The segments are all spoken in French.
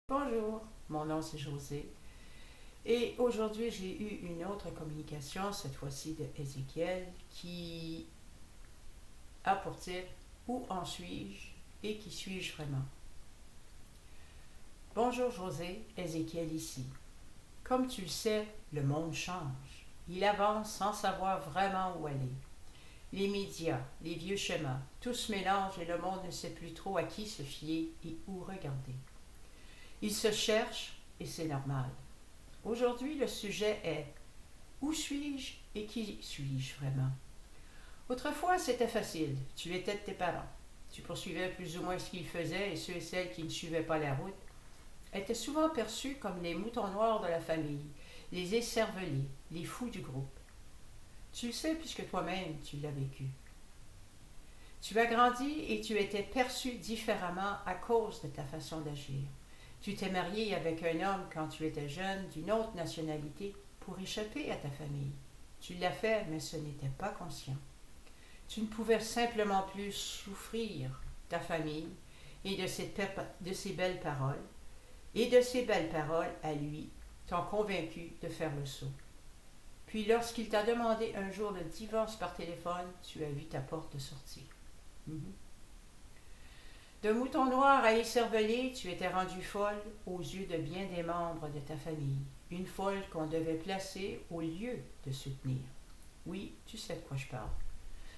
Bonjour, mon nom c'est José et aujourd'hui j'ai eu une autre communication, cette fois-ci de Ézéchiel, qui a pour titre Où en suis-je et qui suis-je vraiment? Bonjour José, Ézéchiel ici. Comme tu le sais, le monde change. Il avance sans savoir vraiment où aller. Les médias, les vieux schémas, tout se mélange et le monde ne sait plus trop à qui se fier et où regarder. Il se cherche et c'est normal. Aujourd'hui, le sujet est où suis-je et qui suis-je vraiment? Autrefois, c'était facile. Tu étais de tes parents. Tu poursuivais plus ou moins ce qu'ils faisaient et ceux et celles qui ne suivaient pas la route étaient souvent perçus comme les moutons noirs de la famille, les écervelés, les fous du groupe. Tu le sais puisque toi-même tu l'as vécu. Tu as grandi et tu étais perçu différemment à cause de ta façon d'agir. Tu t'es marié avec un homme quand tu étais jeune d'une autre nationalité pour échapper à ta famille. Tu l'as fait, mais ce n'était pas conscient. Tu ne pouvais simplement plus souffrir ta famille et de ses belles paroles, et de ses belles paroles à lui t'ont convaincu de faire le saut. Puis lorsqu'il t'a demandé un jour le divorce par téléphone, tu as vu ta porte de sortie. Mhm. De mouton noir à écervelé, tu étais rendue folle aux yeux de bien des membres de ta famille. Une folle qu'on devait placer au lieu de soutenir. Oui, tu sais de quoi je parle.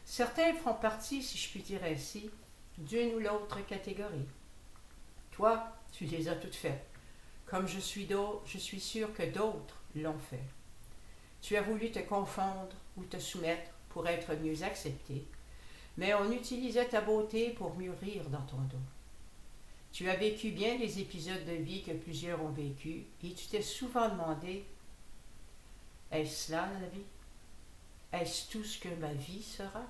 Certains font partie, si je puis dire ainsi, d'une ou l'autre catégorie. Toi, tu les as toutes faites. Comme je suis sûre que d'autres l'ont fait. Tu as voulu te confondre ou te soumettre pour être mieux accepté, mais on utilisait ta beauté pour mieux rire dans ton dos. Tu as vécu bien les épisodes de vie que plusieurs ont vécu et tu t'es souvent demandé, est-ce cela la vie? Est-ce tout ce que ma vie sera?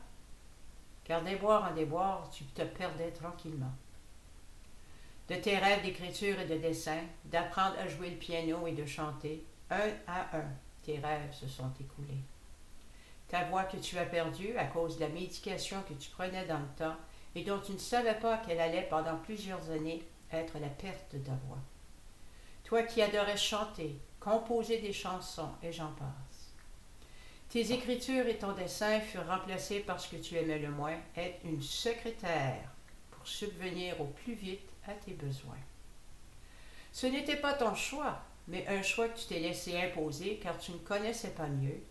Car déboire en déboire, tu te perdais tranquillement. De tes rêves d'écriture et de dessin, d'apprendre à jouer le piano et de chanter, un à un, tes rêves se sont écoulés. Ta voix que tu as perdue à cause de la médication que tu prenais dans le temps et dont tu ne savais pas qu'elle allait pendant plusieurs années être la perte de ta voix. Toi qui adorais chanter, composer des chansons et j'en passe. Tes écritures et ton dessin furent remplacés par ce que tu aimais le moins, être une secrétaire pour subvenir au plus vite à tes besoins. Ce n'était pas ton choix, mais un choix que tu t'es laissé imposer car tu ne connaissais pas mieux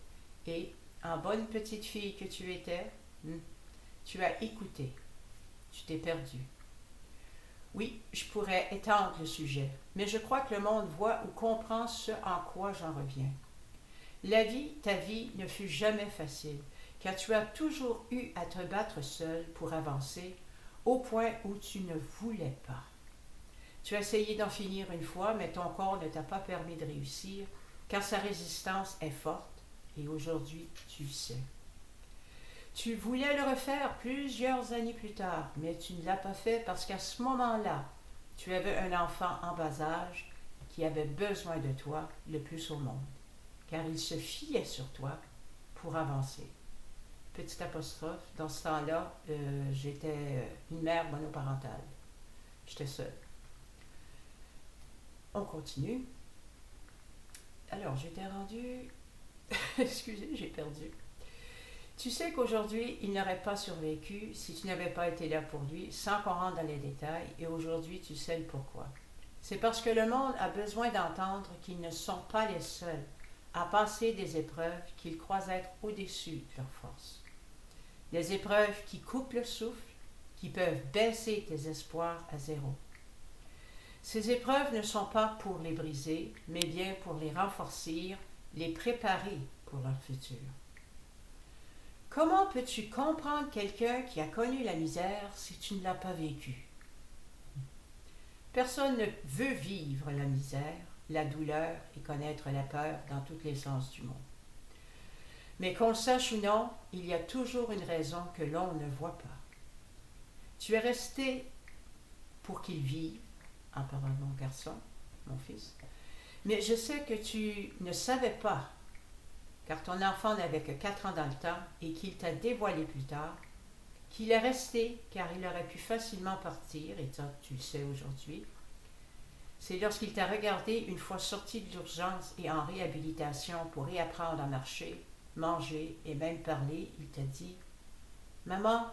et, en bonne petite fille que tu étais, tu as écouté. Tu t'es perdue. Oui, je pourrais étendre le sujet, mais je crois que le monde voit ou comprend ce en quoi j'en reviens. La vie, ta vie, ne fut jamais facile, car tu as toujours eu à te battre seul pour avancer, au point où tu ne voulais pas. Tu as essayé d'en finir une fois, mais ton corps ne t'a pas permis de réussir, car sa résistance est forte, et aujourd'hui tu le sais. Tu voulais le refaire plusieurs années plus tard, mais tu ne l'as pas fait parce qu'à ce moment-là, tu avais un enfant en bas âge qui avait besoin de toi le plus au monde, car il se fiait sur toi pour avancer. Petite apostrophe, dans ce temps-là, j'étais une mère monoparentale. J'étais seule. On continue. Alors, j'étais rendue... Excusez, j'ai perdu. Tu sais qu'aujourd'hui, il n'aurait pas survécu si tu n'avais pas été là pour lui, sans qu'on rentre dans les détails, et aujourd'hui, tu sais le pourquoi. C'est parce que le monde a besoin d'entendre qu'ils ne sont pas les seuls à passer des épreuves qu'ils croient être au-dessus de leur force. Des épreuves qui coupent le souffle, qui peuvent baisser tes espoirs à zéro. Ces épreuves ne sont pas pour les briser, mais bien pour les renforcer, les préparer pour leur futur. Comment peux-tu comprendre quelqu'un qui a connu la misère si tu ne l'as pas vécue? Personne ne veut vivre la misère, la douleur et connaître la peur dans tous les sens du mot. Mais qu'on le sache ou non, il y a toujours une raison que l'on ne voit pas. Tu es resté pour qu'il vive, en parlant de mon garçon, mon fils, mais je sais que tu ne savais pas, car ton enfant n'avait que 4 ans dans le temps et qu'il t'a dévoilé plus tard, qu'il est resté car il aurait pu facilement partir, et ça tu le sais aujourd'hui. C'est lorsqu'il t'a regardé une fois sorti de l'urgence et en réhabilitation pour réapprendre à marcher, manger et même parler, il t'a dit « Maman,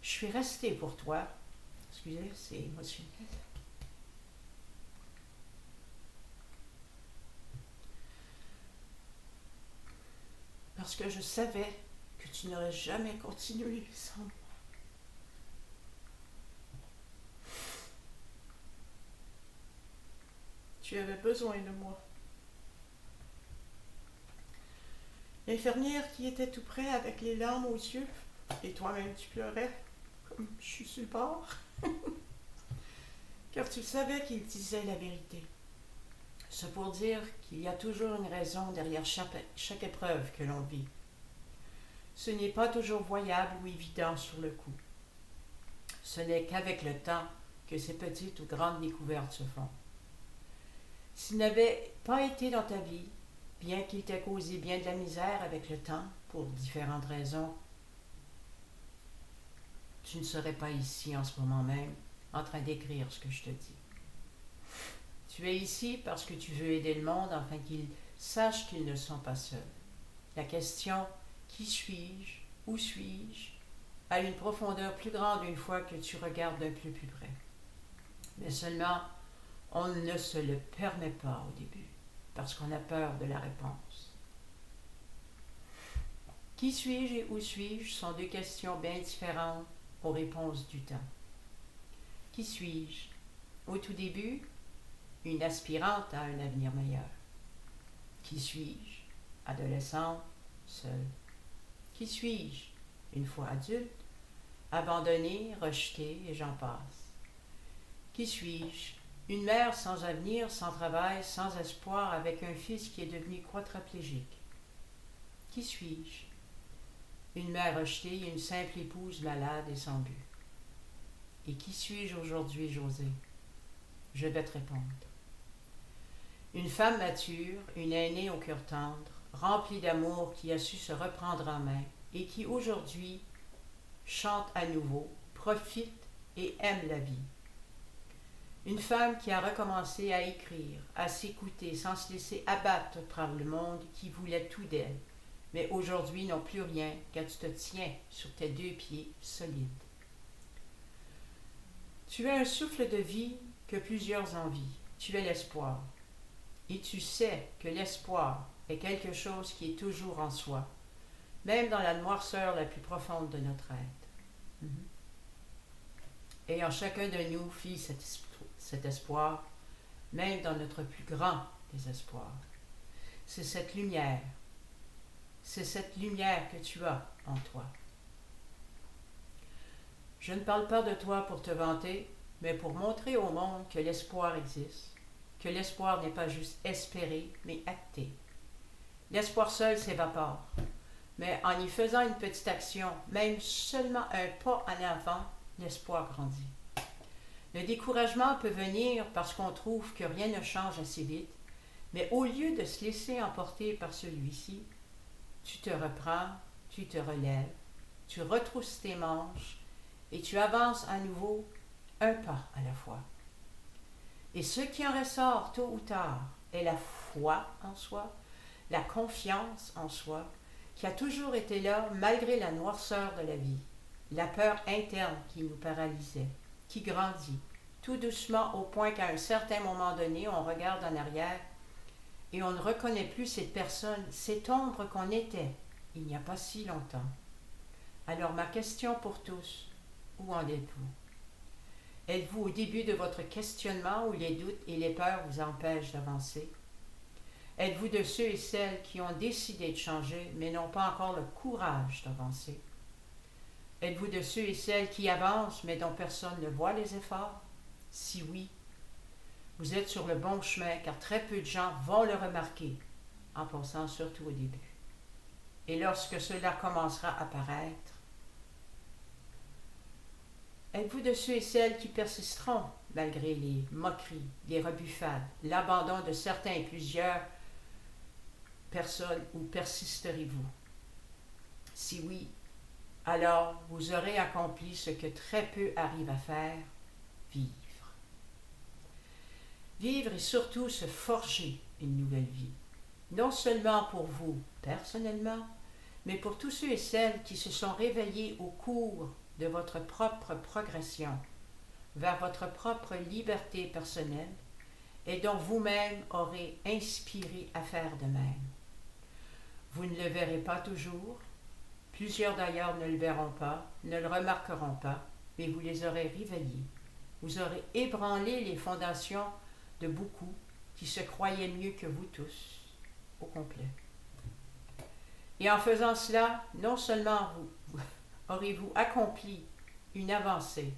je suis resté pour toi. » Excusez, c'est émotionnel. Parce que je savais que tu n'aurais jamais continué sans moi. Tu avais besoin de moi. L'infirmière qui était tout près avec les larmes aux yeux, et toi-même tu pleurais, comme je suis sur le bord, car tu savais qu'il disait la vérité. C'est pour dire qu'il y a toujours une raison derrière chaque épreuve que l'on vit. Ce n'est pas toujours voyable ou évident sur le coup. Ce n'est qu'avec le temps que ces petites ou grandes découvertes se font. S'il n'avait pas été dans ta vie, bien qu'il t'ait causé bien de la misère avec le temps, pour différentes raisons, tu ne serais pas ici en ce moment même, en train d'écrire ce que je te dis. Tu es ici parce que tu veux aider le monde afin qu'ils sachent qu'ils ne sont pas seuls. La question « Qui suis-je? Où suis-je? » a une profondeur plus grande une fois que tu regardes d'un peu plus près. Mais seulement, on ne se le permet pas au début, parce qu'on a peur de la réponse. Qui suis-je et où suis-je sont deux questions bien différentes aux réponses du temps. Qui suis-je? Au tout début, une aspirante à un avenir meilleur. Qui suis-je? Adolescente, seule. Qui suis-je? Une fois adulte, abandonnée, rejetée, et j'en passe. Qui suis-je? Une mère sans avenir, sans travail, sans espoir, avec un fils qui est devenu quadraplégique. Qui suis-je? Une mère rejetée, une simple épouse malade et sans but. Et qui suis-je aujourd'hui, José? Je vais te répondre. Une femme mature, une aînée au cœur tendre, remplie d'amour qui a su se reprendre en main et qui aujourd'hui chante à nouveau, profite et aime la vie. Une femme qui a recommencé à écrire, à s'écouter sans se laisser abattre par le monde qui voulait tout d'elle, mais aujourd'hui n'ont plus rien car tu te tiens sur tes deux pieds solides. Tu es un souffle de vie que plusieurs envient. Tu es l'espoir. Et tu sais que l'espoir est quelque chose qui est toujours en soi, même dans la noirceur la plus profonde de notre être. Et en chacun de nous vit cet espoir, même dans notre plus grand désespoir. C'est cette lumière que tu as en toi. Je ne parle pas de toi pour te vanter, mais pour montrer au monde que l'espoir existe, que l'espoir n'est pas juste espéré, mais acté. L'espoir seul s'évapore, mais en y faisant une petite action, même seulement un pas en avant, l'espoir grandit. Le découragement peut venir parce qu'on trouve que rien ne change assez vite, mais au lieu de se laisser emporter par celui-ci, tu te reprends, tu te relèves, tu retrousses tes manches et tu avances à nouveau un pas à la fois. Et ce qui en ressort tôt ou tard est la foi en soi, la confiance en soi, qui a toujours été là malgré la noirceur de la vie, la peur interne qui nous paralysait, qui grandit, tout doucement au point qu'à un certain moment donné, on regarde en arrière et on ne reconnaît plus cette personne, cette ombre qu'on était il n'y a pas si longtemps. Alors ma question pour tous, où en êtes-vous? Êtes-vous au début de votre questionnement où les doutes et les peurs vous empêchent d'avancer? Êtes-vous de ceux et celles qui ont décidé de changer mais n'ont pas encore le courage d'avancer? Êtes-vous de ceux et celles qui avancent mais dont personne ne voit les efforts? Si oui, vous êtes sur le bon chemin car très peu de gens vont le remarquer, en passant surtout au début. Et lorsque cela commencera à paraître, êtes-vous de ceux et celles qui persisteront malgré les moqueries, les rebuffades, l'abandon de certains et plusieurs personnes, ou persisterez-vous? Si oui, alors vous aurez accompli ce que très peu arrivent à faire, vivre. Vivre et surtout se forger une nouvelle vie. Non seulement pour vous personnellement, mais pour tous ceux et celles qui se sont réveillés au cours de votre propre progression vers votre propre liberté personnelle et dont vous-même aurez inspiré à faire de même. Vous ne le verrez pas toujours, plusieurs d'ailleurs ne le verront pas, ne le remarqueront pas, mais vous les aurez réveillés. Vous aurez ébranlé les fondations de beaucoup qui se croyaient mieux que vous tous, au complet. Et en faisant cela, non seulement aurez-vous accompli une avancée,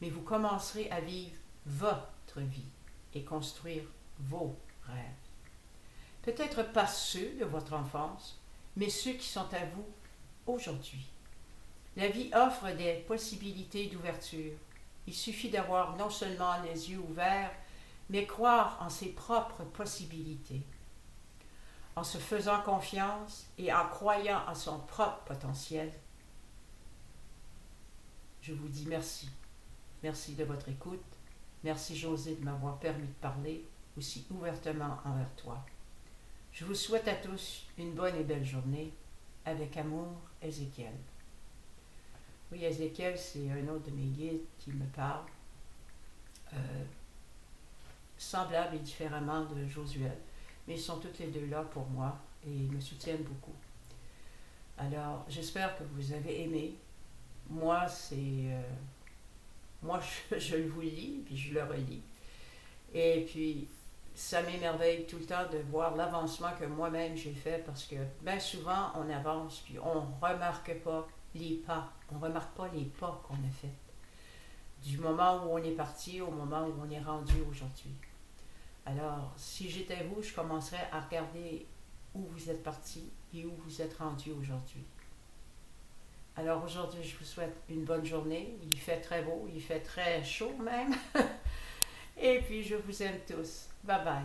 mais vous commencerez à vivre votre vie et construire vos rêves. Peut-être pas ceux de votre enfance, mais ceux qui sont à vous aujourd'hui. La vie offre des possibilités d'ouverture. Il suffit d'avoir non seulement les yeux ouverts, mais croire en ses propres possibilités. En se faisant confiance et en croyant en son propre potentiel, je vous dis merci. Merci de votre écoute. Merci José de m'avoir permis de parler aussi ouvertement envers toi. Je vous souhaite à tous une bonne et belle journée. Avec amour, Ézéchiel. Oui, Ézéchiel, c'est un autre de mes guides qui me parle, semblable et différemment de Josuel. Mais ils sont toutes les deux là pour moi et ils me soutiennent beaucoup. Alors, j'espère que vous avez aimé. Moi, je vous le lis, puis je le relis. Et puis, ça m'émerveille tout le temps de voir l'avancement que moi-même j'ai fait parce que bien souvent, on avance, puis on ne remarque pas les pas. On ne remarque pas les pas qu'on a faits. Du moment où on est parti au moment où on est rendu aujourd'hui. Alors, si j'étais vous, je commencerais à regarder où vous êtes parti et où vous êtes rendu aujourd'hui. Alors aujourd'hui, je vous souhaite une bonne journée. Il fait très beau, il fait très chaud même. Et puis, je vous aime tous. Bye bye.